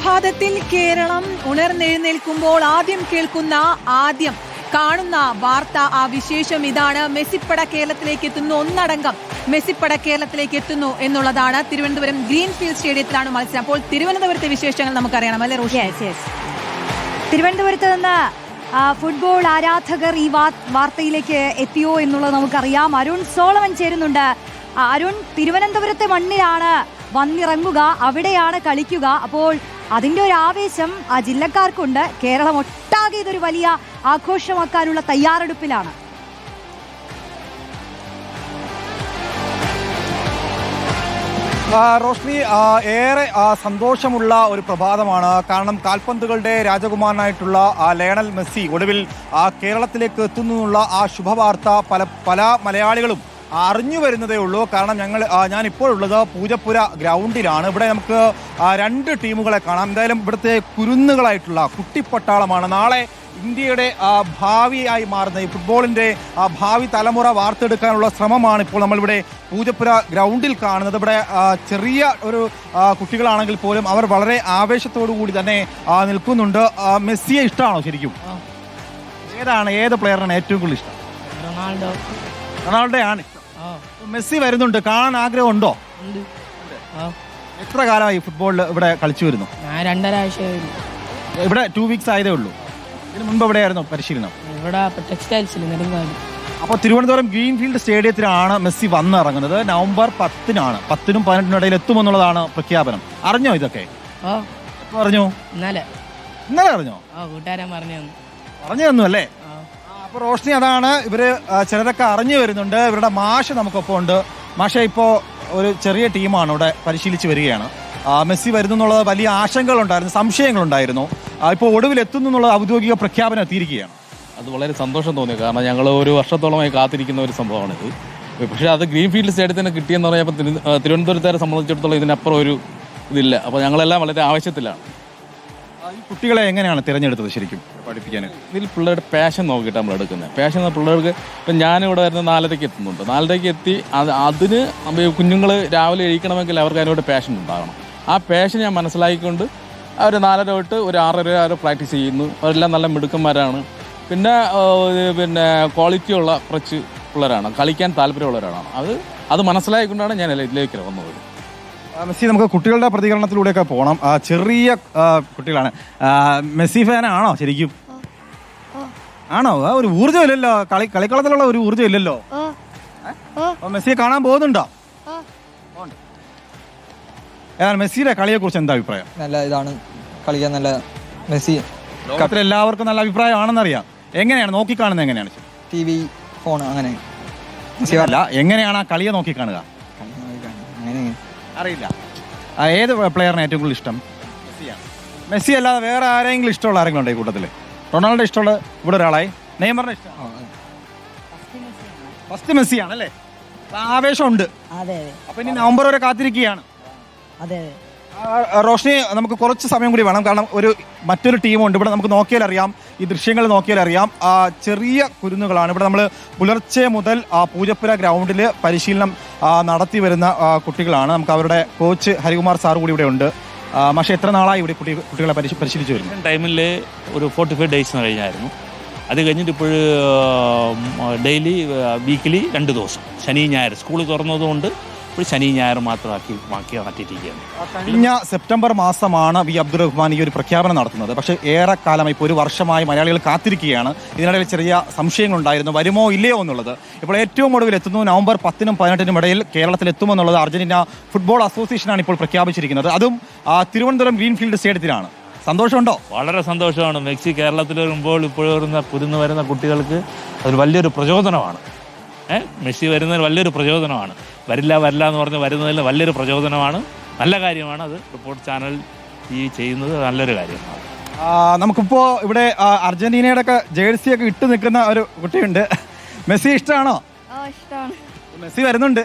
സുപ്രഭാതത്തിൽ കേരളം ഉണർന്നെഴുന്നേൽക്കുമ്പോൾ ആദ്യം കാണുന്ന വാർത്ത, ആ വിശേഷം ഇതാണ്. മെസ്സിപ്പട കേരളത്തിലേക്ക് എത്തുന്നു, ഒന്നടങ്കം മെസ്സിപ്പട കേരളത്തിലേക്ക് എത്തുന്നു എന്നുള്ളതാണ്. തിരുവനന്തപുരം ഗ്രീൻഫീൽഡ് സ്റ്റേഡിയത്തിലാണ് മത്സരം. അപ്പോൾ തിരുവനന്തപുരത്തെ വിശേഷങ്ങൾ നമുക്കറിയണം അല്ലേ റോഷി? തിരുവനന്തപുരത്ത് നിന്ന് ഫുട്ബോൾ ആരാധകർ ഈ വാർത്തയിലേക്ക് എത്തിയോ എന്നുള്ളത് നമുക്കറിയാം. അരുൺ സോളമൻ ചേരുന്നുണ്ട്. അരുൺ, തിരുവനന്തപുരത്തെ മണ്ണിലാണ് വന്നിറങ്ങുക, അവിടെയാണ് കളിക്കുക. അപ്പോൾ അതിൻ്റെ ഒരു ആവേശം ആ ജില്ലക്കാർക്കുണ്ട്. കേരളം ഒട്ടാകെ ഇതൊരു വലിയ ആഘോഷമാക്കാനുള്ള തയ്യാറെടുപ്പിലാണ്. റോഷ്നി, ഏറെ സന്തോഷമുള്ള ഒരു പ്രഭാതമാണ്. കാരണം കാൽപന്തുകളുടെ രാജകുമാരനായിട്ടുള്ള ലയണൽ മെസ്സി ഒടുവിൽ കേരളത്തിലേക്ക് എത്തുന്നുള്ള ആ ശുഭവാർത്ത പല മലയാളികളും അറിഞ്ഞു വരുന്നതേ ഉള്ളൂ. കാരണം ഞാൻ ഇപ്പോൾ ഉള്ളത് പൂജപ്പുര ഗ്രൗണ്ടിലാണ്. ഇവിടെ നമുക്ക് രണ്ട് ടീമുകളെ കാണാം. എന്തായാലും ഇവിടുത്തെ കുരുന്നുകളായിട്ടുള്ള കുട്ടിപ്പട്ടാളമാണ് നാളെ ഇന്ത്യയുടെ ഭാവിയായി മാറുന്ന ഈ ഫുട്ബോളിൻ്റെ ഭാവി തലമുറ വാർത്തെടുക്കാനുള്ള ശ്രമമാണ് ഇപ്പോൾ നമ്മളിവിടെ പൂജപ്പുര ഗ്രൗണ്ടിൽ കാണുന്നത്. ഇവിടെ ചെറിയ ഒരു കുട്ടികളാണെങ്കിൽ പോലും അവർ വളരെ ആവേശത്തോടു കൂടി തന്നെ നിൽക്കുന്നുണ്ട്. മെസ്സിയെ ഇഷ്ടമാണോ ശരിക്കും? ഏത് പ്ലെയറാണ് ഏറ്റവും കൂടുതൽ ഇഷ്ടം? റൊണാൾഡോ ആണ് ഇഷ്ടം. മെസ്സി വരുന്നുണ്ട്, കാണാൻ ആഗ്രഹമുണ്ടോ? എത്ര കാലമായി ഫുട്ബോളിൽ ഇവിടെ കളിച്ചു വരുന്നു? 2.5 ആഴ്ച. ഇവിടെ 2 വീക്സ് ആയതേ ഉള്ളൂ. ഇതിന് മുമ്പ് എവിടെയായിരുന്നു പരിശീലനം? ഇവിടെ ടെക്സ്റ്റൈൽസിൽ നെടുങ്ങാടി. അപ്പോൾ തിരുവനന്തപുരം ഗ്രീൻഫീൽഡ് സ്റ്റേഡിയത്തിലാണ് മെസ്സി വന്നിറങ്ങുന്നത്. നവംബർ 10-നാണ്. 10-നും 18-നും ഇടയിൽ എത്തുമെന്നുള്ളതാണ് പ്രഖ്യാപനം. അറിഞ്ഞോ ഇതൊക്കെ? എപ്പോൾ അറിഞ്ഞു? ഇന്നലെ അറിഞ്ഞോ? കൂട്ടുകാരൻ പറഞ്ഞു തന്നു അല്ലേ? അപ്പോൾ റോഷ്നി, അതാണ് ഇവര് ചിലരൊക്കെ അറിഞ്ഞു വരുന്നുണ്ട്. ഇവരുടെ മാഷ് നമുക്കൊപ്പം ഉണ്ട്. മാഷ, ഇപ്പോൾ ഒരു ചെറിയ ടീമാണ് ഇവിടെ പരിശീലിച്ച് വരികയാണ്. മെസ്സി വരുന്നു എന്നുള്ളത് വലിയ ആശങ്കകളുണ്ടായിരുന്നു, സംശയങ്ങളുണ്ടായിരുന്നു. ഇപ്പോൾ ഒടുവിൽ എത്തുന്നു എന്നുള്ള ഔദ്യോഗിക പ്രഖ്യാപനം എത്തിയിരിക്കുകയാണ്. അത് വളരെ സന്തോഷം തോന്നി. കാരണം ഞങ്ങൾ ഒരു വർഷത്തോളമായി കാത്തിരിക്കുന്ന ഒരു സംഭവമാണിത്. പക്ഷേ അത് ഗ്രീൻഫീൽഡ് സ്റ്റേഡിയത്തിന് കിട്ടിയെന്ന് പറഞ്ഞപ്പോൾ തിരുവനന്തപുരത്തുകാരെ സംബന്ധിച്ചിടത്തോളം ഇതിനപ്പുറം ഒരു ഇതില്ല. അപ്പോൾ ഞങ്ങളെല്ലാം വളരെ ആവശ്യത്തിലാണ്. ഈ കുട്ടികളെ എങ്ങനെയാണ് തിരഞ്ഞെടുത്തത് ശരിക്കും പഠിപ്പിക്കാൻ? ഇതിൽ പിള്ളേരുടെ പാഷൻ നോക്കിയിട്ട് നമ്മൾ എടുക്കുന്നത്. പാഷൻ പിള്ളേർക്ക് ഇപ്പം ഞാനിവിടെ വരുന്ന 4:30 എത്തുന്നുണ്ട്. 4:30 എത്തി അതിന് കുഞ്ഞുങ്ങൾ രാവിലെ എഴുതിക്കണമെങ്കിൽ അവർക്ക് അതിനോട് പാഷൻ ഉണ്ടാകണം. ആ പാഷൻ ഞാൻ മനസ്സിലാക്കിക്കൊണ്ട് അവർ 4:30 തൊട്ട് ഒരു 6:30 വരെ പ്രാക്ടീസ് ചെയ്യുന്നു. അവരെല്ലാം നല്ല മിടുക്കന്മാരാണ്. പിന്നെ ക്വാളിറ്റിയുള്ള കുറച്ച് പിള്ളേരാണ്, കളിക്കാൻ താല്പര്യമുള്ളവരാണ്. അത് മനസ്സിലാക്കിക്കൊണ്ടാണ് ഞാൻ ഇതിലേക്ക് വന്നത്. മെസ്സി, നമുക്ക് കുട്ടികളുടെ പ്രതികരണത്തിലൂടെയൊക്കെ പോകണം. ചെറിയ കുട്ടികളാണ്. മെസ്സി ഫാനാണോ ശരിക്കും? ആണോ? ഒരു ഊർജ്ജം ഇല്ലല്ലോ, കളിക്കളത്തിലുള്ള ഒരു ഊർജ്ജം ഇല്ലല്ലോ. മെസ്സിയെ കാണാൻ പോകുന്നുണ്ടോ? ഏതാണ് മെസ്സിയുടെ കളിയെ കുറിച്ച് എന്താ അഭിപ്രായം? നല്ല ഇതാണ്, കളിക്കാൻ നല്ല. മെസ്സി ലോകത്തിലെ എല്ലാവർക്കും നല്ല അഭിപ്രായമാണെന്നറിയാം. എങ്ങനെയാണ് നോക്കിക്കാണുന്നത്? എങ്ങനെയാണ്? TV, ഫോൺ അങ്ങനെ അല്ല, എങ്ങനെയാണ് ആ കളിയെ നോക്കിക്കാണുക? അറിയില്ല. ഏത് പ്ലെയറിന് ഏറ്റവും കൂടുതൽ ഇഷ്ടം? മെസ്സി അല്ലാതെ വേറെ ആരെങ്കിലും ഇഷ്ടമുള്ള ആരെങ്കിലും ഉണ്ടോ ഈ കൂട്ടത്തിൽ? റൊണാൾഡോ ഇഷ്ടമുള്ള ഇവിടെ ഒരാളായി. നെയ്മറിന് ഇഷ്ടം? ഫസ്റ്റ് മെസ്സിയാണ് അല്ലേ? ആവേശമുണ്ട്. അപ്പൊ ഇനി നവംബർ വരെ കാത്തിരിക്കുകയാണ്. റോഷ്നി, നമുക്ക് കുറച്ച് സമയം കൂടി വേണം. കാരണം മറ്റൊരു ടീമുണ്ട് ഇവിടെ. നമുക്ക് നോക്കിയാൽ അറിയാം, ഈ ദൃശ്യങ്ങൾ നോക്കിയാൽ അറിയാം. ചെറിയ കുരുന്നുകളാണ്. ഇവിടെ നമ്മൾ പുലർച്ചെ മുതൽ പൂജപ്പുര ഗ്രൗണ്ടിൽ പരിശീലനം നടത്തി വരുന്ന കുട്ടികളാണ്. നമുക്ക് അവരുടെ കോച്ച് ഹരികുമാർ സാർ കൂടി ഇവിടെ ഉണ്ട്. പക്ഷേ എത്ര നാളായി ഇവിടെ കുട്ടികളെ പരിശീലിച്ചു വരുന്നു? ടൈമിൽ ഒരു 45 ഡേയ്സ് കഴിഞ്ഞായിരുന്നു. അത് കഴിഞ്ഞിട്ട് ഇപ്പോൾ ഡെയിലി വീക്കിലി 2 ദിവസം, ശനി ഞായർ സ്കൂൾ തുറന്നതുകൊണ്ട് ഇപ്പോൾ ശനി ഞായർ മാത്രമാക്കി മാറ്റിയിരിക്കുകയാണ്. കഴിഞ്ഞ സെപ്റ്റംബർ മാസമാണ് വി അബ്ദുറഹ്മാൻ ഈ ഒരു പ്രഖ്യാപനം നടത്തുന്നത്. പക്ഷേ ഏറെക്കാലമായി, ഇപ്പോൾ 1 വർഷമായി മലയാളികൾ കാത്തിരിക്കുകയാണ്. ഇതിനിടയിൽ ചെറിയ സംശയങ്ങളുണ്ടായിരുന്നു, വരുമോ ഇല്ലയോ എന്നുള്ളത്. ഇപ്പോൾ ഏറ്റവും ഒടുവിൽ എത്തുന്നു. നവംബർ 10-നും 18-നും ഇടയിൽ കേരളത്തിൽ എത്തുമെന്നുള്ളത് അർജന്റീന ഫുട്ബോൾ അസോസിയേഷനാണ് ഇപ്പോൾ പ്രഖ്യാപിച്ചിരിക്കുന്നത്. അതും തിരുവനന്തപുരം ഗ്രീൻഫീൽഡ് സ്റ്റേഡിയത്തിലാണ്. സന്തോഷമുണ്ടോ? വളരെ സന്തോഷമാണ്. മെസ്സി കേരളത്തിൽ വരുമ്പോൾ പുരുന്ന് വരുന്ന കുട്ടികൾക്ക് അതൊരു വലിയൊരു പ്രചോദനമാണ്. മെസ്സി വരുന്നതിന് വലിയൊരു പ്രചോദനമാണ്. വരില്ല എന്ന് പറഞ്ഞ് വരുന്നതിൽ വലിയൊരു പ്രചോദനമാണ്. നല്ല കാര്യമാണ്. അത് റിപ്പോർട്ട് ചാനൽ ചെയ്യുന്നത് നല്ലൊരു കാര്യമാണ്. നമുക്കിപ്പോൾ ഇവിടെ അർജന്റീനയുടെ ഒക്കെ ജേഴ്സിയൊക്കെ ഇട്ട് നിൽക്കുന്ന ഒരു കുട്ടിയുണ്ട്. മെസ്സി ഇഷ്ടമാണോ? മെസ്സി വരുന്നുണ്ട്.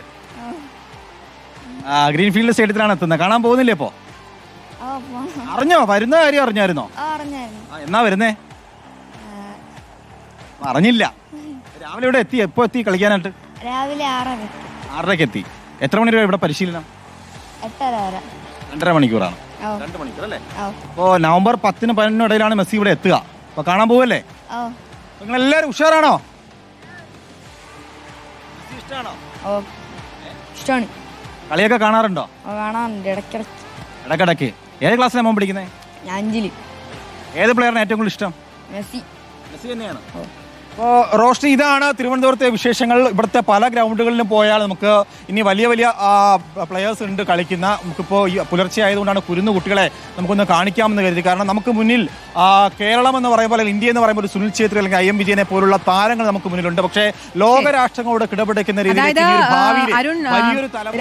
ഗ്രീൻഫീൽഡ് സ്റ്റേഡിയത്തിലാണ് എത്തുന്നത്. കാണാൻ പോകുന്നില്ലേ ഇപ്പോൾ? അറിഞ്ഞോ? വരുന്ന കാര്യം അറിഞ്ഞായിരുന്നോ? എന്നാ വരുന്നേ? അറിഞ്ഞില്ല. രാവിലെ ഇവിടെ എത്തി. എപ്പോ എത്തി കളിക്കാനായിട്ട്? രാവിലെ 6:30 എത്തി. എത്ര മണി വരെ ഇവിടെ പരിശീലനം? 8:30 വരെ. 2.5 മണിക്കൂറാണ്. 2 മണിക്കൂർ അല്ലേ? അപ്പോൾ നവംബർ 10-നും 11-നും ഇടയിലാണ് മെസ്സി ഇവിടെ എത്തുക. അപ്പോൾ കാണാൻ പോവല്ലേ? നിങ്ങൾ എല്ലാവരും ഉഷാറാണോ? മെസ്സി ഇഷ്ടമാണോ? ഇഷ്ടമാണ്. കളിയൊക്കെ കാണാറുണ്ടോ? കാണാറുണ്ട് ഇടയ്ക്കിടയ്ക്ക്. ഇടയ്ക്കിടയ്ക്ക്. ഏത് ക്ലാസ്സിലാണ് മോൻ പഠിക്കുന്നത്? ഞാൻ 5-ൽ. ഏത് പ്ലെയറിന് ഏറ്റവും കൂടുതൽ ഇഷ്ടം? മെസ്സി. മെസ്സി തന്നെയാണ്. അപ്പോൾ റോഷ്നി, ഇതാണ് തിരുവനന്തപുരത്തെ വിശേഷങ്ങൾ. ഇവിടുത്തെ പല ഗ്രൗണ്ടുകളിലും പോയാൽ നമുക്ക് ഇനി വലിയ വലിയ പ്ലെയേഴ്സ് ഉണ്ട് കളിക്കുന്ന. നമുക്കിപ്പോൾ ഈ പുലർച്ചെ ആയതുകൊണ്ടാണ് കുരുന്നു കുട്ടികളെ നമുക്കൊന്ന് കാണിക്കാമെന്ന് കരുതി. കാരണം നമുക്ക് മുന്നിൽ കേരളം എന്ന് പറയുമ്പോൾ, അല്ലെങ്കിൽ ഇന്ത്യ എന്ന് പറയുമ്പോൾ ഒരു സുനിൽ ഛേത്രി അല്ലെങ്കിൽ IM വിജയനെ പോലുള്ള താരങ്ങൾ നമുക്ക് മുന്നിലുണ്ട്. പക്ഷേ ലോകരാഷ്ട്രങ്ങളോട് കിടപിടിക്കുന്ന രീതിയിലേക്ക്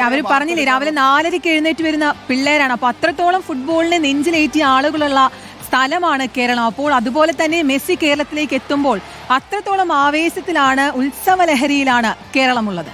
അവര് പറഞ്ഞില്ലേ രാവിലെ 4:00 എഴുന്നേറ്റ് വരുന്ന പിള്ളേരാണ്. അപ്പൊ അത്രത്തോളം ഫുട്ബോളിനെ നെഞ്ചിലേറ്റിയ ആളുകളുള്ള സ്ഥലമാണ് കേരളം. അപ്പോൾ അതുപോലെ തന്നെ മെസ്സി കേരളത്തിലേക്ക് എത്തുമ്പോൾ അത്രത്തോളം ആവേശത്തിലാണ്, ഉത്സവലഹരിയിലാണ് കേരളമുള്ളത്.